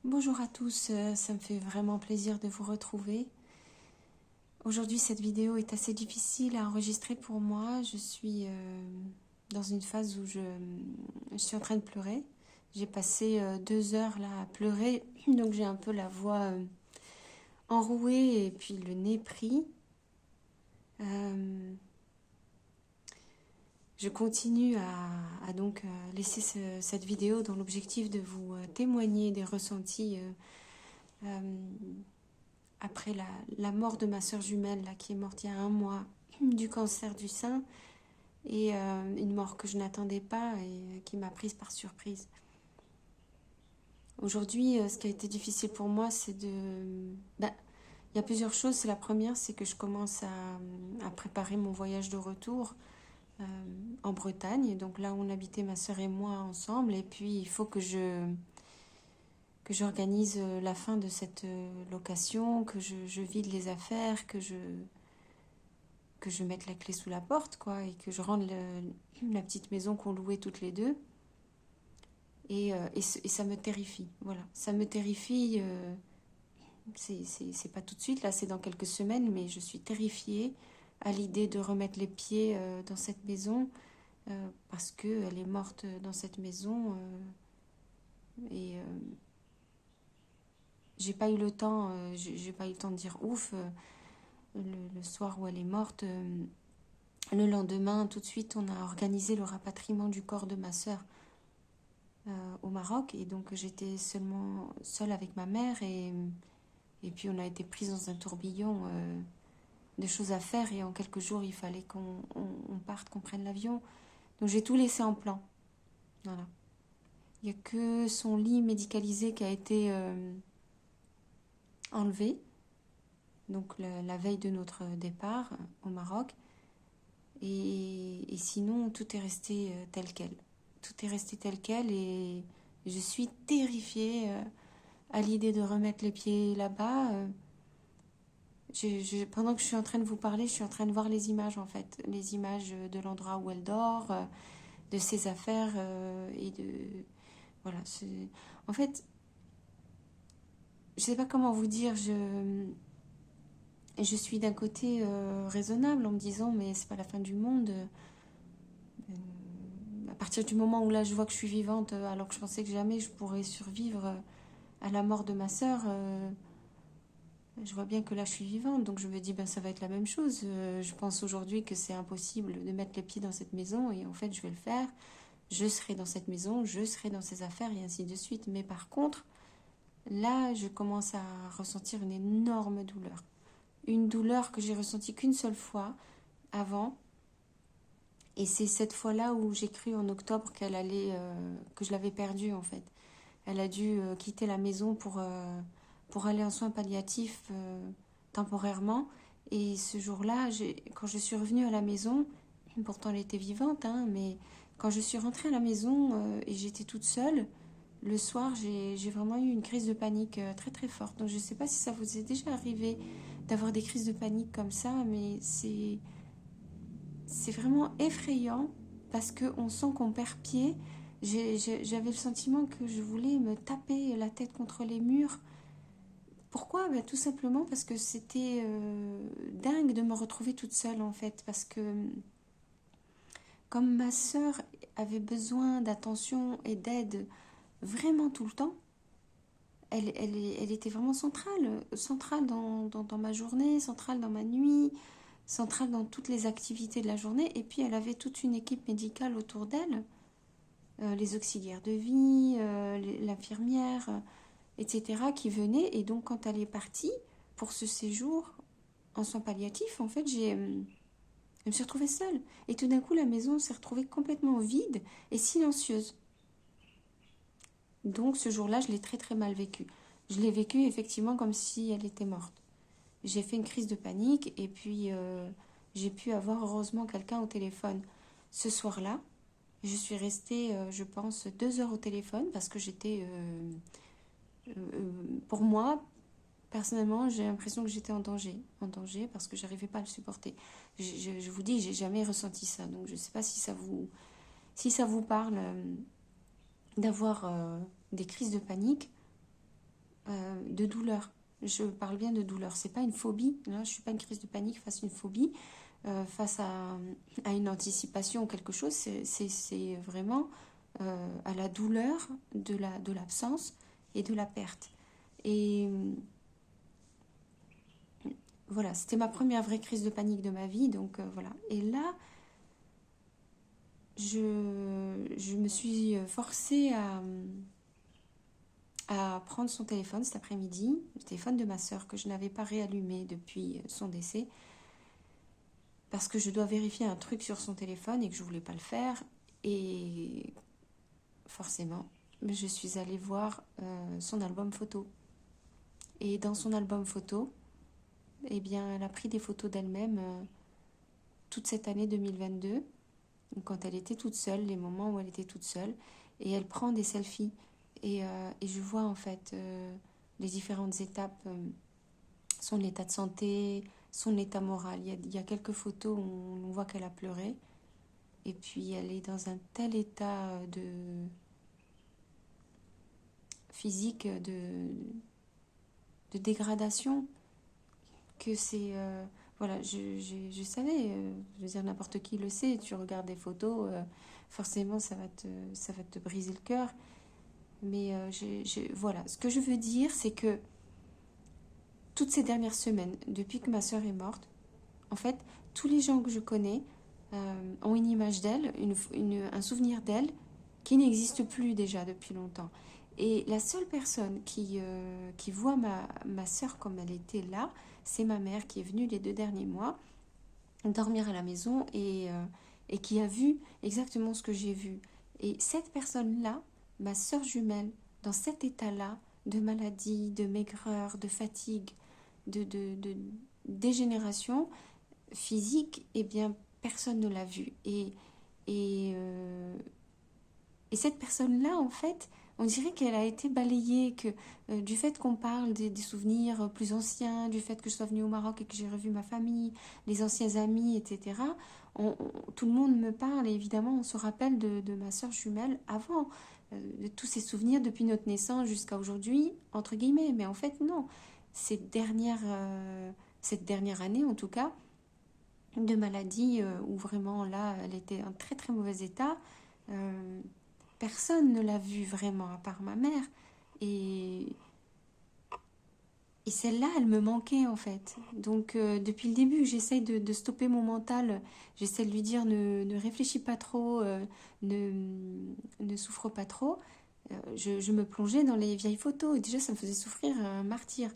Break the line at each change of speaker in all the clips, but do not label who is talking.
Bonjour à tous, ça me fait vraiment plaisir de vous retrouver. Aujourd'hui, cette vidéo est assez difficile à enregistrer pour moi. Je suis dans une phase où je suis en train de pleurer. J'ai passé 2 heures là à pleurer, donc j'ai un peu la voix enrouée et puis le nez pris. Euh, je continue à donc laisser cette vidéo dans l'objectif de vous témoigner des ressentis après la mort de ma sœur jumelle là, qui est morte il y a un mois du cancer du sein et une mort que je n'attendais pas et qui m'a prise par surprise. Aujourd'hui, ce qui a été difficile pour moi, c'est de... Ben, il y a plusieurs choses. La première, c'est que je commence à préparer mon voyage de retour euh, en Bretagne. Donc là, on habitait ma sœur et moi ensemble. Et puis, il faut que j'organise la fin de cette location, que je vide les affaires, que je mette la clé sous la porte, quoi, et que je rende la petite maison qu'on louait toutes les deux. Et ça me terrifie, voilà. Ça me terrifie, c'est pas tout de suite, là, c'est dans quelques semaines, mais je suis terrifiée à l'idée de remettre les pieds dans cette maison, parce qu'elle est morte dans cette maison, et j'ai pas eu le temps, j'ai pas eu le temps de dire ouf, le soir où elle est morte. Le lendemain, tout de suite, on a organisé le rapatriement du corps de ma sœur au Maroc. Et donc, j'étais seulement seule avec ma mère. Et puis, on a été prise dans un tourbillon de choses à faire. Et en quelques jours, il fallait qu'on parte, qu'on prenne l'avion. Donc, j'ai tout laissé en plan. Voilà. Il n'y a que son lit médicalisé qui a été enlevé. Donc, la veille de notre départ au Maroc. Et sinon, tout est resté tel quel. Tout est resté tel quel et je suis terrifiée à l'idée de remettre les pieds là-bas. Pendant que je suis en train de vous parler, je suis en train de voir les images en fait. Les images de l'endroit où elle dort, de ses affaires et de... Voilà. En fait, je sais pas comment vous dire. Je suis d'un côté raisonnable en me disant mais c'est pas la fin du monde. À partir du moment où là je vois que je suis vivante, alors que je pensais que jamais je pourrais survivre à la mort de ma sœur, je vois bien que là je suis vivante, donc je me dis ben ça va être la même chose. Je pense aujourd'hui que c'est impossible de mettre les pieds dans cette maison et en fait je vais le faire. Je serai dans cette maison, je serai dans ses affaires et ainsi de suite. Mais par contre, là je commence à ressentir une énorme douleur. Une douleur que j'ai ressentie qu'une seule fois avant. Et c'est cette fois-là où j'ai cru en octobre qu'elle allait, que je l'avais perdue en fait. Elle a dû quitter la maison pour aller en soins palliatifs temporairement. Et ce jour-là, quand je suis revenue à la maison, pourtant elle était vivante, hein, mais quand je suis rentrée à la maison et j'étais toute seule, le soir, j'ai vraiment eu une crise de panique très très forte. Donc je ne sais pas si ça vous est déjà arrivé d'avoir des crises de panique comme ça, mais c'est vraiment effrayant parce qu'on sent qu'on perd pied. J'avais le sentiment que je voulais me taper la tête contre les murs. Pourquoi? Ben, tout simplement parce que c'était dingue de me retrouver toute seule en fait. Parce que comme ma sœur avait besoin d'attention et d'aide vraiment tout le temps, elle était vraiment centrale dans ma journée, centrale dans ma nuit, centrale dans toutes les activités de la journée. Et puis elle avait toute une équipe médicale autour d'elle, les auxiliaires de vie, l'infirmière, etc., qui venaient. Et donc quand elle est partie pour ce séjour en soins palliatifs, en fait, je me suis retrouvée seule. Et tout d'un coup, la maison s'est retrouvée complètement vide et silencieuse. Donc ce jour-là, je l'ai très très mal vécu. Je l'ai vécu effectivement comme si elle était morte. J'ai fait une crise de panique et puis j'ai pu avoir heureusement quelqu'un au téléphone. Ce soir-là, je suis restée, je pense, 2 heures au téléphone parce que j'étais... pour moi, personnellement, j'ai l'impression que j'étais en danger. En danger parce que j'arrivais pas à le supporter. Je vous dis, j'ai jamais ressenti ça. Donc je ne sais pas si ça vous parle d'avoir des crises de panique. de douleur. Je parle bien de douleur. C'est pas une phobie. Là, je suis pas une crise de panique face à une phobie, face à une anticipation ou quelque chose. C'est vraiment à la douleur de l'absence et de la perte. Et voilà, c'était ma première vraie crise de panique de ma vie. Donc voilà. Et là, je me suis forcée à prendre son téléphone cet après-midi, le téléphone de ma sœur que je n'avais pas réallumé depuis son décès, parce que je dois vérifier un truc sur son téléphone et que je voulais pas le faire. Et forcément, je suis allée voir son album photo. Et dans son album photo, eh bien, elle a pris des photos d'elle-même toute cette année 2022, quand elle était toute seule, les moments où elle était toute seule, et elle prend des selfies. Et je vois en fait les différentes étapes, son état de santé, son état moral. Il y a quelques photos où on voit qu'elle a pleuré, et puis elle est dans un tel état de physique, de dégradation, que c'est... voilà, je savais, je veux dire, n'importe qui le sait, tu regardes des photos, forcément ça va te briser le cœur. Mais voilà, ce que je veux dire, c'est que toutes ces dernières semaines, depuis que ma sœur est morte, en fait, tous les gens que je connais ont une image d'elle, un souvenir d'elle qui n'existe plus déjà depuis longtemps. Et la seule personne qui voit ma sœur comme elle était là, c'est ma mère qui est venue les 2 derniers mois dormir à la maison et qui a vu exactement ce que j'ai vu. Et cette personne-là, ma sœur jumelle, dans cet état-là, de maladie, de maigreur, de fatigue, de dégénération physique, eh bien, personne ne l'a vue. Et, euh, et cette personne-là, en fait, on dirait qu'elle a été balayée, que du fait qu'on parle des souvenirs plus anciens, du fait que je sois venue au Maroc et que j'ai revu ma famille, les anciens amis, etc., tout le monde me parle et évidemment on se rappelle de ma sœur jumelle avant, de tous ces souvenirs depuis notre naissance jusqu'à aujourd'hui, entre guillemets. Mais en fait, non. Cette dernière année, en tout cas, de maladie où vraiment là, elle était en très très mauvais état. euh, Personne ne l'a vue vraiment à part ma mère. Et, et celle-là, elle me manquait en fait. Donc depuis le début, j'essaye de stopper mon mental. J'essaie de lui dire ne réfléchis pas trop, ne, ne souffre pas trop. Je me plongeais dans les vieilles photos et déjà ça me faisait souffrir un martyr.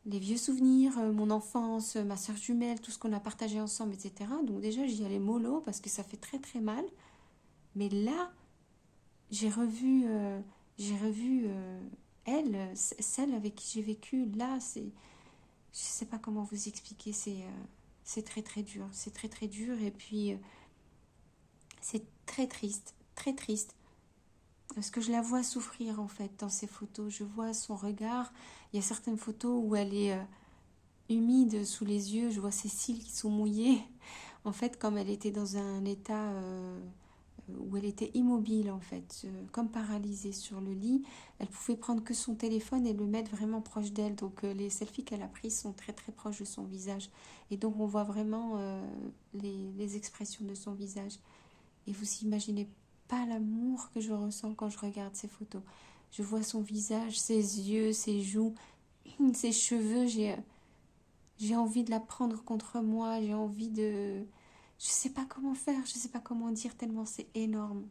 Les vieux souvenirs, mon enfance, ma soeur jumelle, tout ce qu'on a partagé ensemble, etc. Donc déjà j'y allais mollo parce que ça fait très très mal. Mais là, j'ai revu elle, celle avec qui j'ai vécu. Là, je sais pas comment vous expliquer. C'est très très dur. C'est très très dur. Et puis, c'est très triste. Très triste. Parce que je la vois souffrir, en fait, dans ces photos. Je vois son regard. Il y a certaines photos où elle est humide sous les yeux. Je vois ses cils qui sont mouillés. En fait, comme elle était dans un état où elle était immobile en fait, comme paralysée sur le lit. Elle pouvait prendre que son téléphone et le mettre vraiment proche d'elle. Donc les selfies qu'elle a prises sont très très proches de son visage. Et donc on voit vraiment les expressions de son visage. Et vous imaginez pas l'amour que je ressens quand je regarde ces photos. Je vois son visage, ses yeux, ses joues, ses cheveux. J'ai envie de la prendre contre moi. J'ai envie de... Je sais pas comment faire, je sais pas comment dire tellement c'est énorme.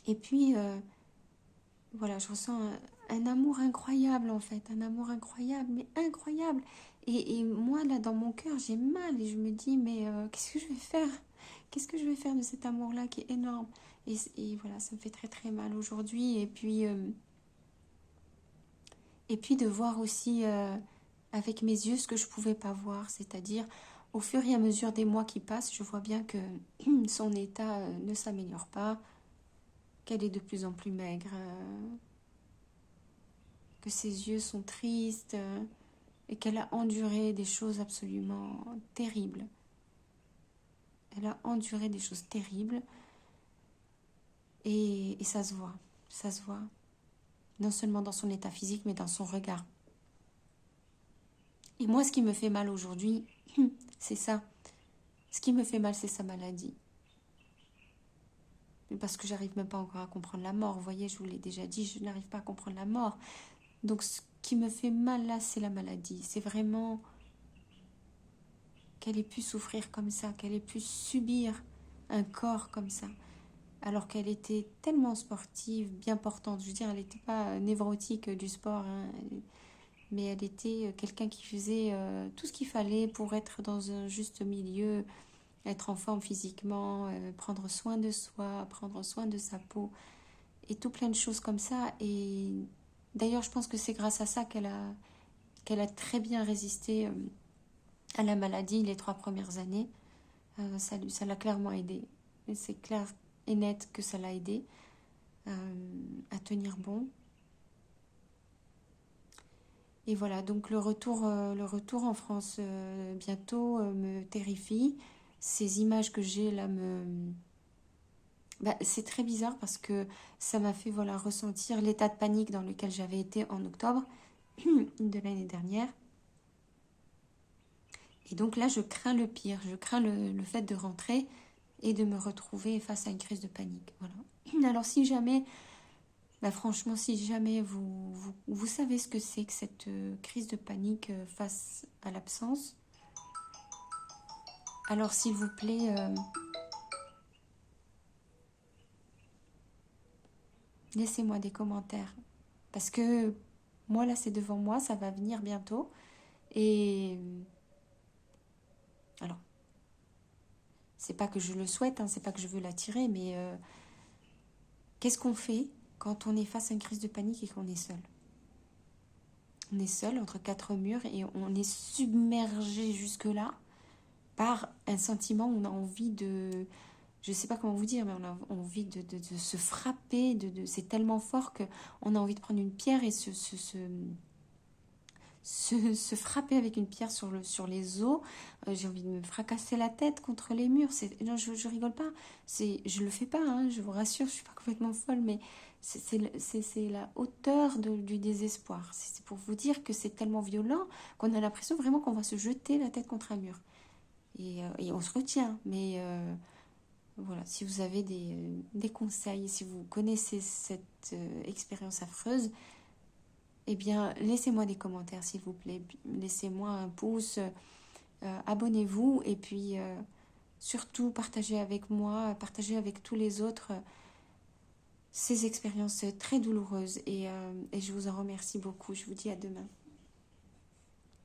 Et puis, voilà, je ressens un amour incroyable en fait, un amour incroyable, mais incroyable. Et moi, là, dans mon cœur, j'ai mal et je me dis, mais qu'est-ce que je vais faire? Qu'est-ce que je vais faire de cet amour-là qui est énorme? Et voilà, ça me fait très très mal aujourd'hui. Et puis de voir aussi avec mes yeux ce que je pouvais pas voir, c'est-à-dire au fur et à mesure des mois qui passent, je vois bien que son état ne s'améliore pas, qu'elle est de plus en plus maigre, que ses yeux sont tristes et qu'elle a enduré des choses absolument terribles. Elle a enduré des choses terribles et ça se voit, ça se voit. Non seulement dans son état physique, mais dans son regard. Et moi, ce qui me fait mal aujourd'hui, c'est ça. Ce qui me fait mal, c'est sa maladie. Parce que j'arrive même pas encore à comprendre la mort. Vous voyez, je vous l'ai déjà dit, je n'arrive pas à comprendre la mort. Donc ce qui me fait mal là, c'est la maladie. C'est vraiment qu'elle ait pu souffrir comme ça, qu'elle ait pu subir un corps comme ça. Alors qu'elle était tellement sportive, bien portante. Je veux dire, elle n'était pas névrotique du sport, hein, mais elle était quelqu'un qui faisait tout ce qu'il fallait pour être dans un juste milieu, être en forme physiquement, prendre soin de soi, prendre soin de sa peau, et tout plein de choses comme ça. Et d'ailleurs, je pense que c'est grâce à ça qu'elle a très bien résisté à la maladie les 3 premières années. Ça l'a clairement aidé. Et c'est clair et net que ça l'a aidé à tenir bon. Et voilà, donc le retour en France bientôt me terrifie. Ces images que j'ai là c'est très bizarre parce que ça m'a fait voilà, ressentir l'état de panique dans lequel j'avais été en octobre de l'année dernière. Et donc là, je crains le pire. Je crains le fait de rentrer et de me retrouver face à une crise de panique. Voilà. Alors si jamais, franchement, si jamais vous savez ce que c'est que cette crise de panique face à l'absence, alors s'il vous plaît, laissez-moi des commentaires. Parce que moi, là, c'est devant moi, ça va venir bientôt. Et alors, c'est pas que je le souhaite, hein, c'est pas que je veux l'attirer, mais qu'est-ce qu'on fait quand on est face à une crise de panique et qu'on est seul? On est seul entre 4 murs et on est submergé jusque-là par un sentiment où on a envie de... Je ne sais pas comment vous dire, mais on a envie de se frapper. C'est tellement fort qu'on a envie de prendre une pierre et se frapper avec une pierre sur les os. J'ai envie de me fracasser la tête contre les murs. Non, je rigole pas. Je le fais pas, hein, je vous rassure, je suis pas complètement folle, mais c'est la hauteur du désespoir. C'est pour vous dire que c'est tellement violent qu'on a l'impression vraiment qu'on va se jeter la tête contre un mur. Et on se retient, mais voilà, si vous avez des conseils, si vous connaissez cette expérience affreuse, eh bien, laissez-moi des commentaires, s'il vous plaît. Laissez-moi un pouce, abonnez-vous et puis surtout partagez avec moi, partagez avec tous les autres ces expériences très douloureuses et je vous en remercie beaucoup. Je vous dis à demain.